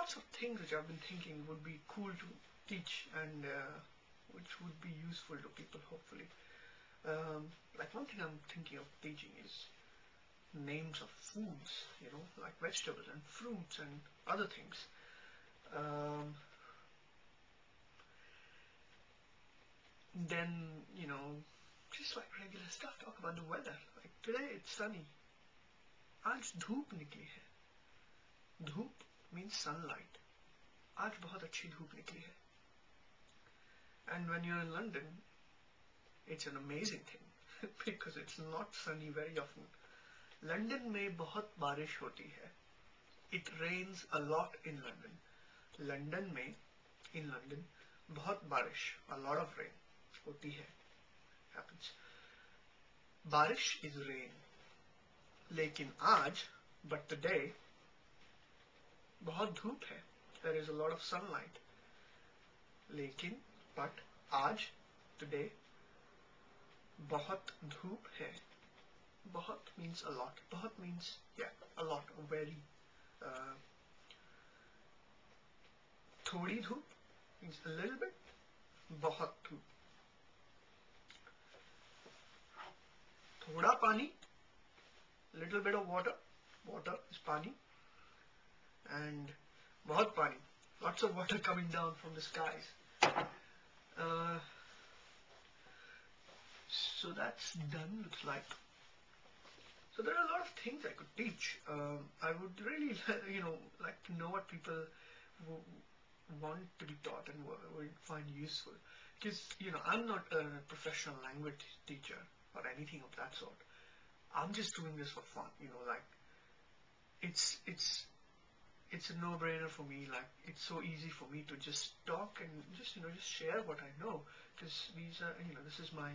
lots of things which I've been thinking would be cool to teach, and which would be useful to people, hopefully. Like one thing I'm thinking of teaching is names of foods, like vegetables and fruits and other things. Then, just like regular stuff, talk about the weather. Like today it's sunny. आज धूप निकली है. धूप means sunlight. आज बहुत अच्छी धूप निकली है. And when you're in London, it's an amazing thing because it's not sunny very often. London में बहुत बारिश होती है. It rains a lot in London. London में, in London, बहुत बारिश, a lot of rain होती है, happens. बारिश is rain. लेकिन आज, but today, बहुत धूप है. There is a lot of sunlight. लेकिन, but, आज, today, बहुत धूप है. बहुत means a lot. बहुत means, a lot, very. थोड़ी धूप means a little bit. बहुत धूप. थोड़ा पानी, little bit of water. Water is pani. And बहुत पानी, lots of water coming down from the skies. So that's done, looks like. So there are a lot of things I could teach. I would really, like to know what people want to be taught and would find useful. Because, I'm not a professional language teacher or anything of that sort. I'm just doing this for fun, like it's a no-brainer for me. Like it's so easy for me to just talk and just share what I know, because these are this is my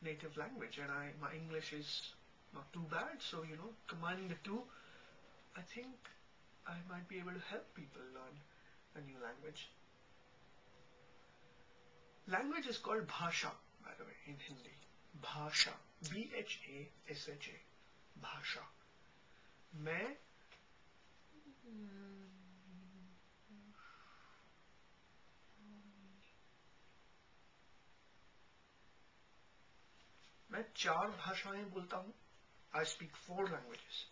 native language, and my English is not too bad. So combining the two, I think I might be able to help people learn a new language. Language is called bhasha, by the way, in Hindi. Bhasha, B-H-A-S-H-A, bhasha. मैं 4 भाषाएं बोलता हूँ. I speak 4 languages.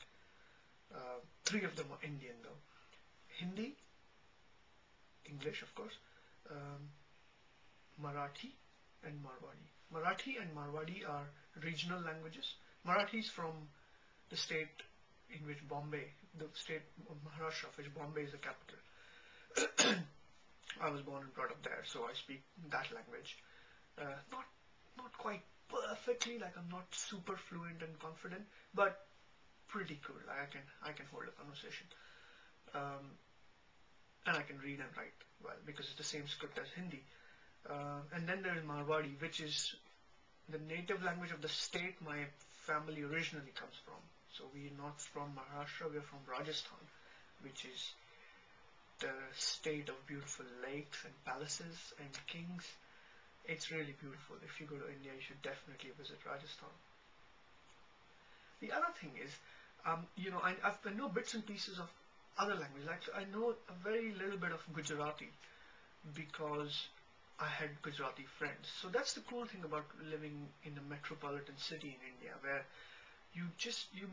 3 of them are Indian though. Hindi, English of course, Marathi and Marwari. Marathi and Marwari are regional languages. Marathi is from the state in which Bombay, the state of Maharashtra, of which Bombay is the capital. I was born and brought up there, so I speak that language. Not quite perfectly, like I'm not super fluent and confident, but pretty good. Like I can hold a conversation, and I can read and write well because it's the same script as Hindi. And then there is Marwari, which is the native language of the state my family originally comes from. So we're not from Maharashtra, we're from Rajasthan, which is the state of beautiful lakes and palaces and kings. It's really beautiful. If you go to India, you should definitely visit Rajasthan. The other thing is, I know bits and pieces of other languages. Like I know a very little bit of Gujarati because I had Gujarati friends. So that's the cool thing about living in a metropolitan city in India, where you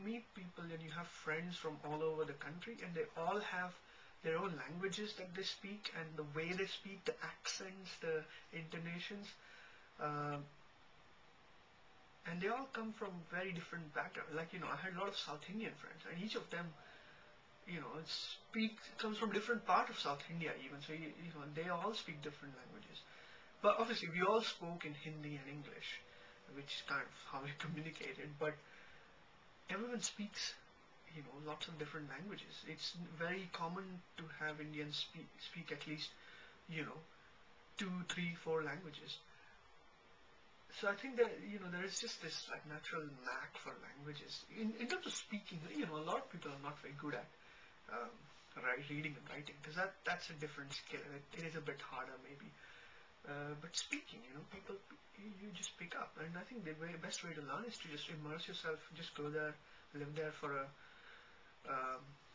meet people and you have friends from all over the country, and they all have their own languages that they speak, and the way they speak, the accents, the intonations, and they all come from very different backgrounds. Like I had a lot of South Indian friends, and each of them comes from different part of South India even. So they all speak different languages. But obviously we all spoke in Hindi and English, which is kind of how we communicated. But everyone speaks lots of different languages. It's very common to have Indians speak at least 2, 3, 4 languages. So I think that there is just this like natural knack for languages. In terms of speaking, a lot of people are not very good at reading and writing, because that's a different skill. It is a bit harder maybe. But speaking, people, you just pick up. And I think the best way to learn is to just immerse yourself, just go there, live there for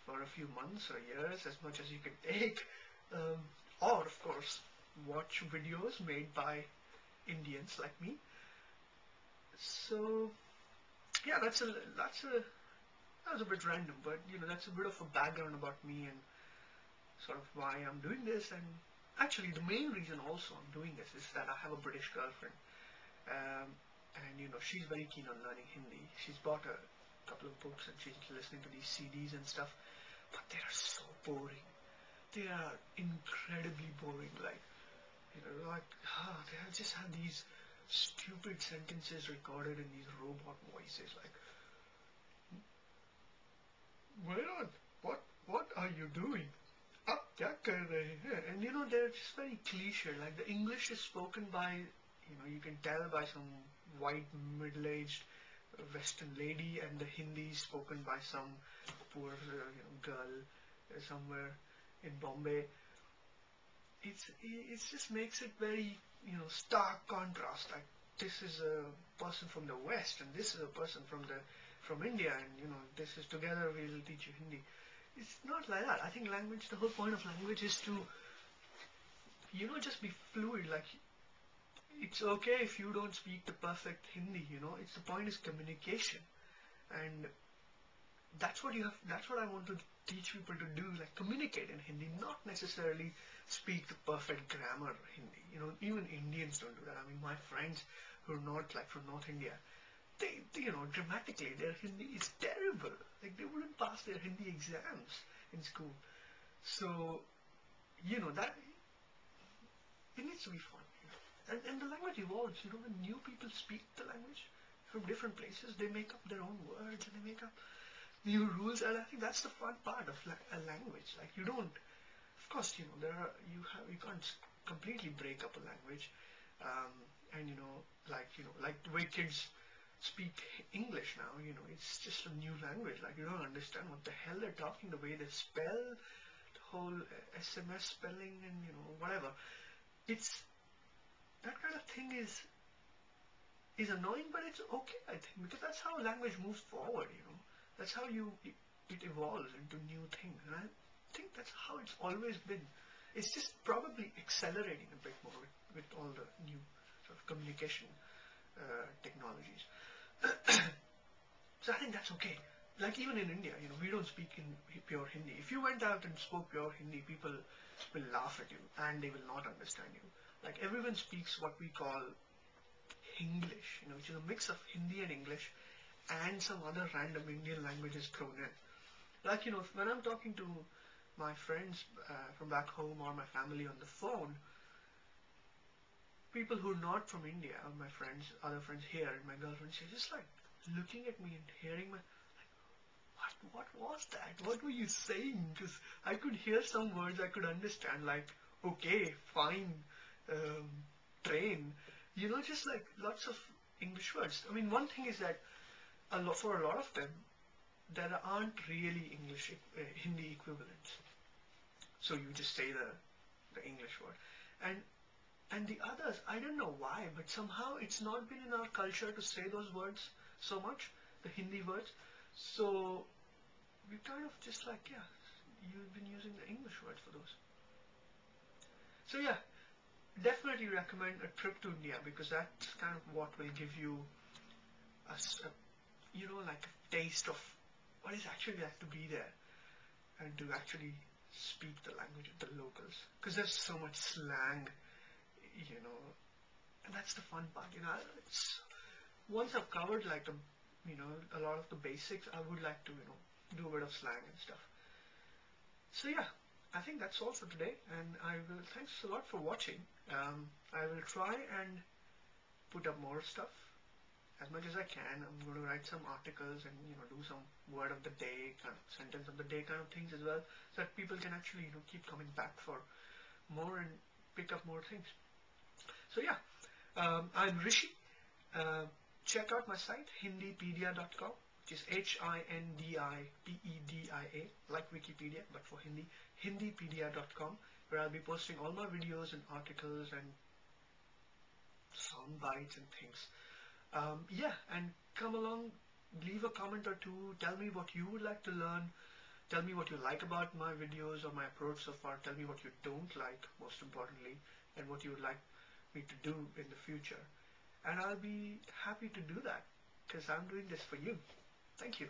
for a few months or years, as much as you can take, um, or of course watch videos made by Indians like me. So yeah, that was a bit random, but that's a bit of a background about me and sort of why I'm doing this. And actually, the main reason also I'm doing this is that I have a British girlfriend, um, and she's very keen on learning Hindi. She's bought a couple of books and she's listening to these CDs and stuff, but they are so boring. They are incredibly boring. They just have these stupid sentences recorded in these robot voices, like, "Why not? What are you doing? Up kya kar rahe hain?" And they're just very cliche. Like, the English is spoken by, you can tell by some white middle-aged Western lady, and the Hindi is spoken by some poor girl somewhere in Bombay. It just makes it very stark contrast. Like, this is a person from the West and this is a person from India, and this is together we'll teach you Hindi. It's not like that. I think the whole point of language is to just be fluid. Like, it's okay if you don't speak the perfect Hindi. It's the point is communication, and that's what I want to teach people to do, like communicate in Hindi, not necessarily speak the perfect grammar Hindi. Even Indians don't do that. I mean, my friends who are not like from North India, they dramatically their Hindi is terrible. Like, they wouldn't pass their Hindi exams in school. So that it needs to be fun. And the language evolves. When new people speak the language from different places, they make up their own words and they make up new rules, and I think that's the fun part of a language. Like, you don't, of course, you can't completely break up a language, and like the way kids speak English now, it's just a new language. Like, you don't understand what the hell they're talking, the way they spell, the whole SMS spelling, and whatever. It's that kind of thing is annoying, but it's okay, I think, because that's how language moves forward. That's how it evolves into new things, and I think that's how it's always been. It's just probably accelerating a bit more with all the new sort of communication technologies. So I think that's okay. Like, even in India, we don't speak in pure Hindi. If you went out and spoke pure Hindi, people will laugh at you and they will not understand you. Like, everyone speaks what we call English, which is a mix of Hindi and English and some other random Indian languages thrown in. Like, when I'm talking to my friends from back home or my family on the phone, people who are not from India, my friends, other friends here, and my girlfriend, she's just like looking at me and hearing what was that? What were you saying? Because I could hear some words I could understand, like, okay, fine, train, just like lots of English words. I mean, one thing is that for a lot of them, there aren't really Hindi equivalents. So you just say the English word. And the others, I don't know why, but somehow it's not been in our culture to say those words so much, the Hindi words. So we kind of just like, yeah, you've been using the English words for those. So yeah, definitely recommend a trip to India, because that's kind of what will give you like a taste of what it's actually like to be there and to actually speak the language of the locals. Because there's so much slang, and that's the fun part. Once I've covered like a lot of the basics, I would like to do a bit of slang and stuff. So yeah, I think that's all for today, and thanks a lot for watching. I will try and put up more stuff as much as I can. I'm going to write some articles and do some word of the day, kind of sentence of the day kind of things as well, so that people can actually keep coming back for more and pick up more things. So yeah, I'm Rishi. Check out my site hindipedia.com, which is HINDIPEDIA, like Wikipedia but for Hindi. Hindipedia.com, where I'll be posting all my videos and articles and sound bites and things. Yeah, and come along, leave a comment or two, tell me what you would like to learn, Tell me what you like about my videos or my approach so far. Tell me what you don't like, most importantly, and what you would like me to do in the future. And I'll be happy to do that because I'm doing this for you. Thank you.